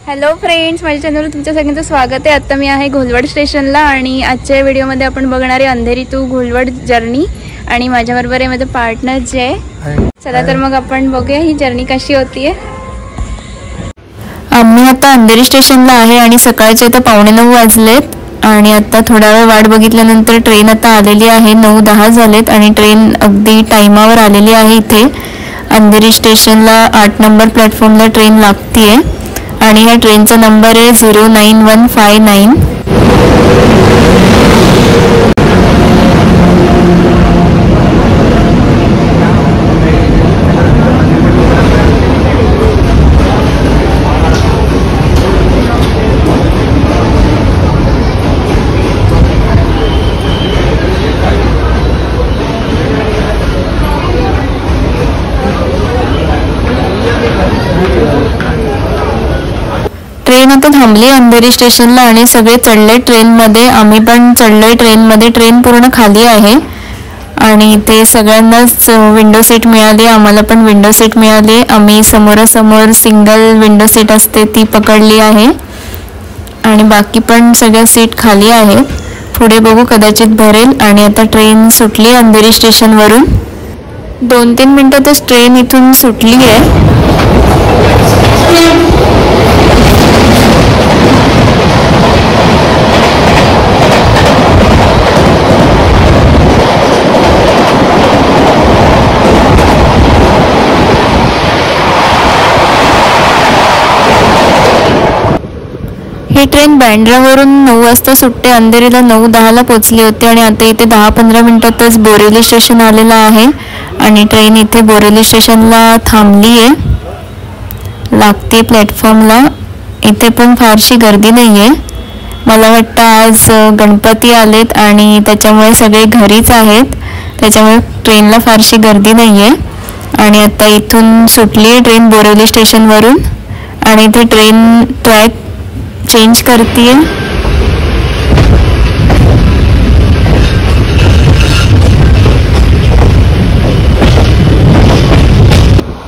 Hello friends, माझ्या चॅनलवर तुमच्या सगळ्यांचं स्वागत आहे। आता मी आहे घोलवड स्टेशनला आणि आजच्या व्हिडिओमध्ये आपण बघणार आहे अंधेरी टू घोलवड जर्नी आणि माझ्याबरोबर आहे माझा पार्टनर जय। चला तर मग आपण बघूया ही जर्नी कशी होतीये। आम्ही आता अंधेरी स्टेशनला आहे आणि सकाळचे आता 9:15 वाजलेत आणि आता थोडा वेळ वाट बघितल्यानंतर ट्रेन आता आलेली आहे। 9:10 झालेत आणि ट्रेन अगदी टाइमावर आलेली आहे। इथे अंधेरी स्टेशनला 8 नंबर प्लॅटफॉर्मला ट्रेन लागतीये आणि या ट्रेनचा नंबर आहे 09159। ट्रेन आता थांबली अंधेरी स्टेशनला आणि सगळे चढले ट्रेनमध्ये। आम्ही पण चढलोय ट्रेनमध्ये। ट्रेन पूर्ण खाली आहे आणि ते सगळ्यांनाच विंडो सीट मिळाली। आम्हाला पण विंडो सीट मिळाली। आम्ही समोरासमोर सिंगल विंडो सीट असते ती पकडली आहे आणि बाकी पण सगळ्या सीट खाली आहेत। पुढे बघू कदाचित भरेल। आणि आता ट्रेन सुटली अंधेरी स्टेशनवरून। 2-3 मिनिटातच ट्रेन इथून सुटली आहे। ही ट्रेन बँड्रावरून 9 वाजता सुटते। अंधेरीला 9:10ला पोहोचली होती आणि आता इथे 10-15 मिनिटातच बोरिवली स्टेशन आलेलं आहे आणि ट्रेन इथे बोरिवली स्टेशनला थांबली आहे, लागते प्लॅटफॉर्मला। इथे पण फारशी गर्दी नाही आहे। मला वाटतं आज गणपती आलेत आणि त्याच्यामुळे सगळे घरीच आहेत, त्याच्यामुळे ट्रेनला फारशी गर्दी नाही आहे। आणि आता इथून सुटली आहे ट्रेन बोरिवली स्टेशनवरून आणि इथे ट्रेन ट्रॅक चेंज करतीये।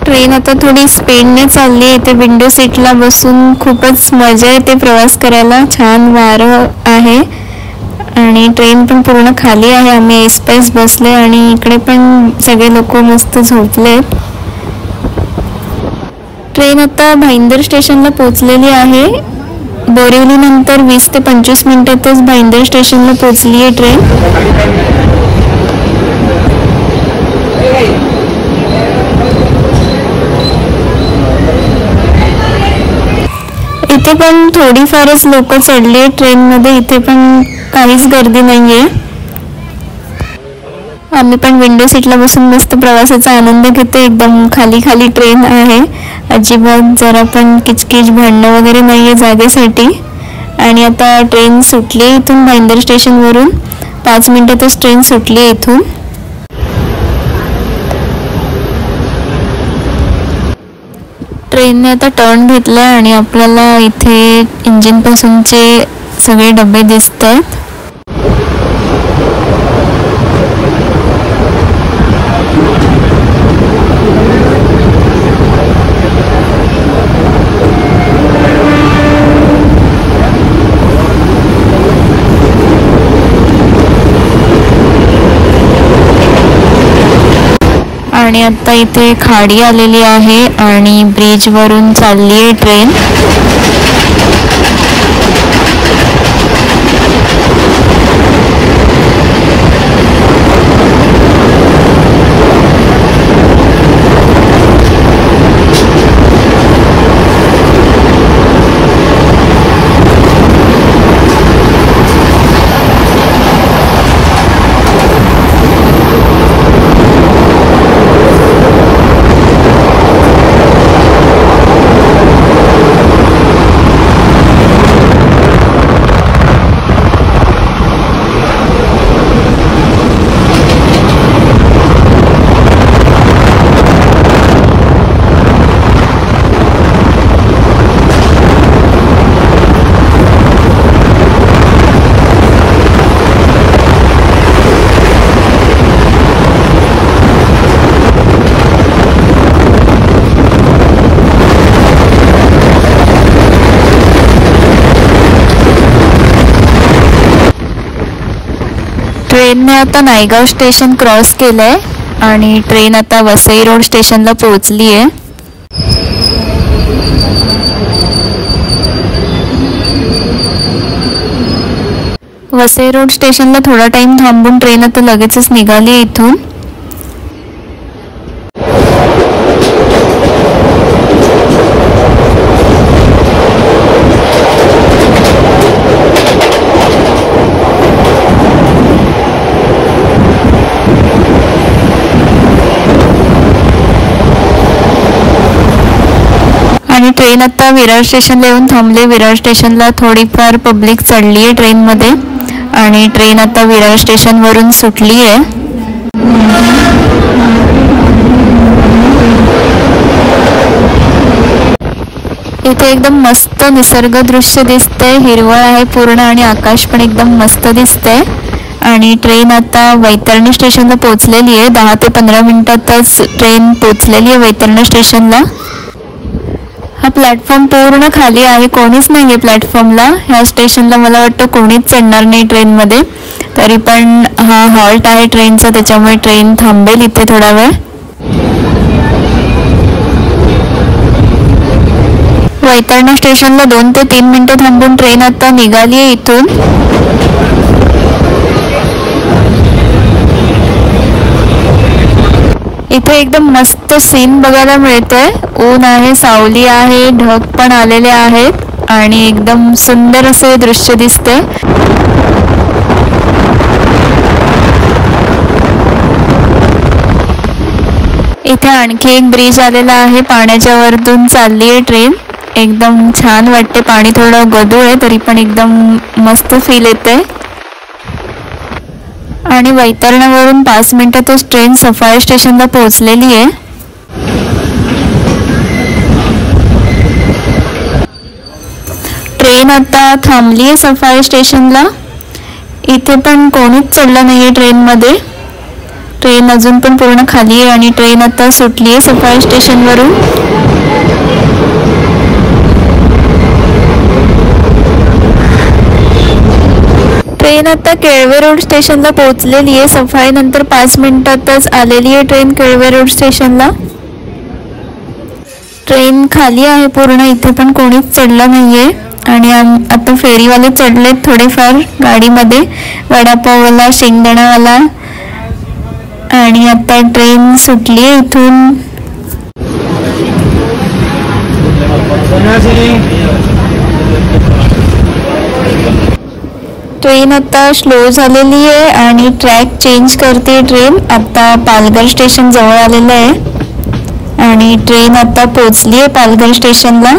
ट्रेन आता थोडी स्पीडने चालली आहे। इथे विंडो सीटला बसून खूपच मजा येते प्रवास करायला। छान वारं आहे आणि ट्रेन पण पूर्ण खाली आहे। आम्ही एसपास बसले आणि इकडे पण सगळे लोक मस्त झोपलेत। ट्रेन आता भाईंदर स्टेशनला पोहोचलेली आहे। बोरिवली नंतर 20 ते 25 मिनिटातच भाईंदर स्टेशनला पोहोचली आहे ट्रेन। इथे पण थोडीफारच लोक चढली ट्रेनमध्ये। इथे पण काहीच गर्दी नाहीये। आम्ही पण विंडो सीटला बसून मस्त प्रवासाचा आनंद घेते। एकदम खाली खाली ट्रेन आहे, अजिबात जरा पण किचकिच भांडणं वगैरे नाहीये जागेसाठी। आणि आता ट्रेन सुटली इथून भाईंदर स्टेशनवरून। 5 मिनिटातच ट्रेन सुटली इथून। ट्रेनने आता टर्न घेतला आणि आपल्याला इथे इंजिन पासूनचे सगळे डबे दिसत आहेत। आणि आता इथे खाडी आलेली आहे आणि ब्रिजवरून चालली आहे ट्रेन। ट्रेनने आता नायगाव स्टेशन क्रॉस केलंय आणि ट्रेन आता वसई रोड स्टेशनला पोहोचली आहे. वसई रोड स्टेशनला थोडा टाइम थांबून ट्रेन आता लगेचच निघाली आहे इथून. आणि ट्रेन आता विरार स्टेशनला येऊन थांबले. विरार स्टेशनला थोडीफार पब्लिक चढली आहे ट्रेनमध्ये आणि ट्रेन आता विरार स्टेशनवरून सुटली आहे. इथे एकदम मस्त निसर्ग दृश्य दिसतंय, हिरवळ आहे पूर्ण आणि आकाश पण एकदम मस्त दिसतंय. आणि ट्रेन आता वैतरणी स्टेशनला पोहोचलेली आहे. 10 ते 15 मिनिटातच ट्रेन पोहोचलेली आहे वैतरणी स्टेशनला. हा प्लॅटफॉर्म पूर्ण खाली आहे, कोणीच नाही आहे प्लॅटफॉर्मला. ह्या स्टेशनला मला वाटतं कोणीच चढणार नाही ट्रेनमध्ये. तरी पण हा हॉल्ट आहे ट्रेनचा, त्याच्यामुळे ट्रेन थांबेल इथे थोडा वेळ. वैतरणा स्टेशनला 2 ते 3 मिनिटं थांबून ट्रेन आता निघाली आहे इथून. इथे एकदम मस्त सीन बघायला मिळतोय. ऊन आहे, सावली आहे, ढग पण आलेले आहेत आणि एकदम सुंदर असे दृश्य दिसते. इथे आणखी एक ब्रिज आलेला आहे, पाण्याच्या वरतून चालली आहे ट्रेन. एकदम छान वाटते. पाणी थोडं गढूळ आहे तरी पण एकदम मस्त फील येते. आणि वैतरणावरून 5 मिनिटातच ट्रेन सफाळे स्टेशनला पोहोचलेली आहे. ट्रेन आता थांबली आहे सफाळे स्टेशनला. इथे पण कोणीच चढलं नाही आहे ट्रेनमध्ये. ट्रेन अजून पण पूर्ण खाली आहे आणि ट्रेन आता सुटली आहे सफाळे स्टेशनवरून. ट्रेन आता केळवे रोड स्टेशनला पोहोचलेली आहे. सफाळे नंतर 5 मिनिटातच आलेली आहे ट्रेन केळवे रोड स्टेशनला. ट्रेन खाली आहे पूर्ण, इथे पण कोणीच चढलं नाहीये. आणि आता फेरीवाले चढलेत थोडेफार गाडीमध्ये, वडापाववाला, शेंगदाणावाला. आणि आता ट्रेन सुटली आहे इथून. ट्रेन आता स्लो झालेली आहे आणि ट्रॅक चेंज करते ट्रेन. आता पालघर स्टेशन जवळ आलेलं आहे आणि ट्रेन आता पोहोचली आहे पालघर स्टेशनला.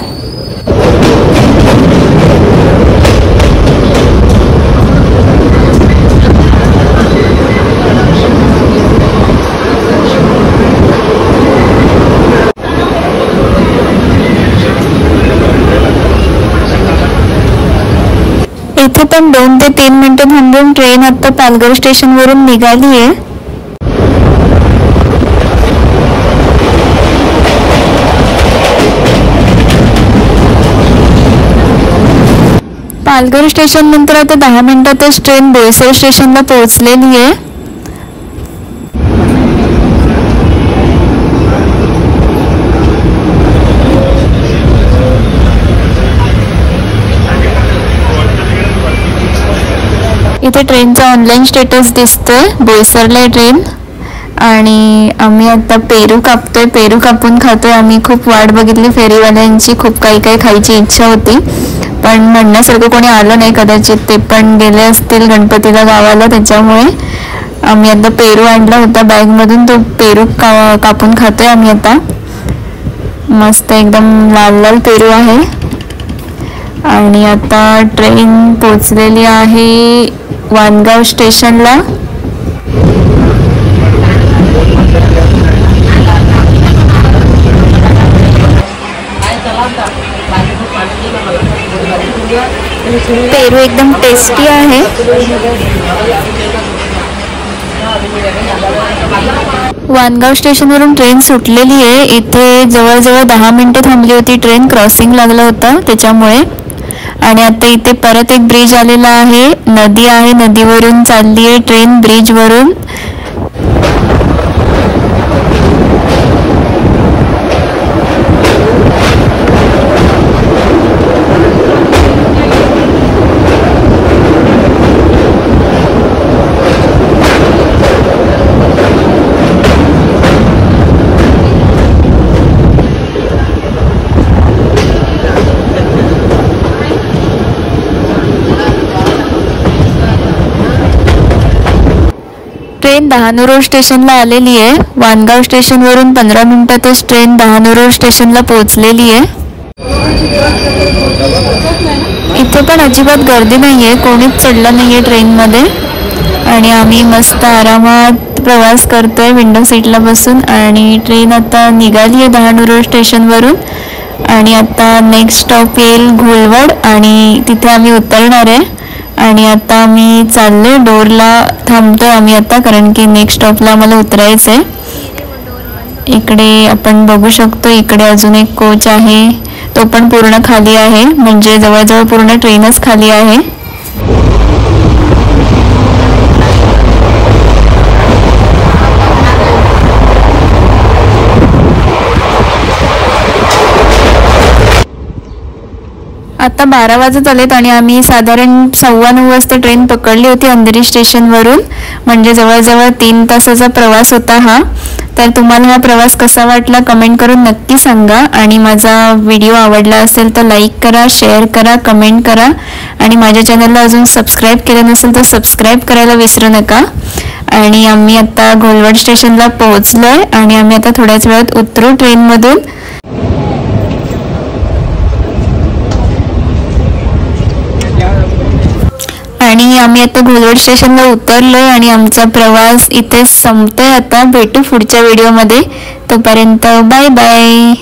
इथे पण 2 ते 3 मिनिटं थांबून ट्रेन आता पालघर स्टेशनवरून निघाली आहे. पालघर स्टेशन नंतर आता 10 मिनिटातच ट्रेन बोईसर स्टेशनला पोहोचलेली आहे. इथे ट्रेनचा ऑनलाईन स्टेटस दिसतोय. बोईसरला ट्रेन. आणि आम्ही आता पेरू कापतोय. पेरू कापून खातोय आम्ही. खूप वाट बघितली फेरीवाल्यांची. खूप काही काही खायची इच्छा होती पण म्हणण्यासारखं कोणी आलं नाही. कदाचित ते पण गेले असतील गणपतीला गावाला, त्याच्यामुळे आम्ही आता पेरू आणला होता बॅगमधून. तो पेरू कापून खातोय आम्ही आता. मस्त एकदम लाल लाल पेरू आहे. आणि आता ट्रेन पोचलेली आहे वानगाव स्टेशनला. पेरू एकदम टेस्टी आहे. वानगाव स्टेशनवरून ट्रेन सुटलेली आहे. इथे जवळजवळ 10 मिनिटं थांबली होती ट्रेन. क्रॉसिंग लागलं होतं त्याच्यामुळे. आणि आता इथे परत एक ब्रिज आलेला आहे नदी आहे, नदीवरून चालली आहे ट्रेन ब्रिजवरून. ट्रेन डहाणू स्टेशनला आलेली आहे. वानगाव स्टेशनवरून 15 मिनिटातच ट्रेन डहाणू स्टेशनला पोहोचलेली आहे. इथे पण अजिबात गर्दी नाही आहे, कोणीच चढलं नाही आहे ट्रेनमध्ये. आणि आम्ही मस्त आरामात प्रवास करतोय विंडो सीटला बसून. आणि ट्रेन आता निघाली आहे डहाणू स्टेशनवरून. आणि आता नेक्स्ट स्टॉप येईल घोलवड आणि तिथे आम्ही उतरणार आहे. आणि आता आम्ही चाललोय डोरला, थांबतोय आम्ही आता, कारण की नेक्स्ट स्टॉपला आम्हाला उतरायचं आहे. इकडे आपण बघू शकतो, इकडे अजून एक कोच आहे, तो पण पूर्ण खाली आहे, म्हणजे जवळजवळ पूर्ण ट्रेनच खाली आहे. आता 12 वाजत आलेत आणि आम्ही साधारण 9:15 वाजता ट्रेन पकडली होती अंधेरी स्टेशनवरून. म्हणजे जवळजवळ 3 तासाचा प्रवास होता हा. तर तुम्हाला हा प्रवास कसा वाटला कमेंट करून नक्की सांगा. आणि माझा व्हिडिओ आवडला असेल तर लाईक करा, शेअर करा, कमेंट करा. आणि माझ्या चॅनलला अजून सबस्क्राईब केलं नसेल तर सबस्क्राईब करायला विसरू नका. आणि आम्ही आता घोलवड स्टेशनला पोहोचलोय आणि आम्ही आता थोड्याच वेळात उतरू ट्रेनमधून. आणि आम्ही आता घोलवड स्टेशनला उतरलोय आणि आमचा प्रवास इथे संपतोय. आता भेटू पुढच्या व्हिडिओमध्ये, तोपर्यंत बाय बाय.